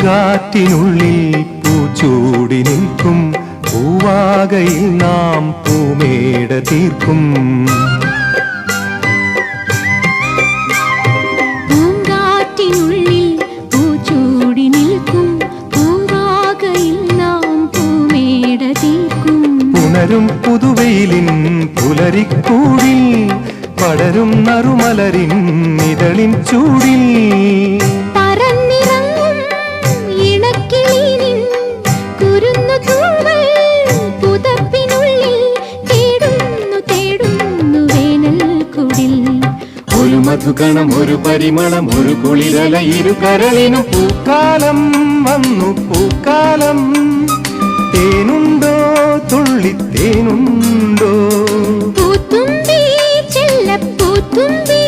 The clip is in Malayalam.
പൂങ്കാറ്റിനുള്ളിൽ പൂച്ചൂടി നിൽക്കും പൂവാകയിൽ നാം പൂമേട തീർക്കും. പൂങ്കാറ്റിനുള്ളിൽ പൂച്ചൂടി നിൽക്കും പൂവാകയിൽ നാം പൂമേട തീർക്കും. പുണരും പുതുവെയിലിൻ പുലരിക്കൂടിൽ പടരും നറുമലരിൻ ഇതളിൻ ചൂടിൽ പറന്നിറങ്ങും ഇണക്കിളിനിൻ കുരുന്നു തൂവൽ പുതപ്പിനുള്ളിൽ തേടുന്നു തേടുന്നു വേനൽക്കുടിൽ. ഒരു മധുകണം ഒരു പരിമളം ഒരു കുളിരല ഇരു കരളിനും പൂക്കാലം വന്നു പൂക്കാലം. തേനുണ്ടോ തുള്ളിത്തേനുണ്ടോ പൂത്തുമ്പി ചെല്ലപ്പൂത്തുമ്പി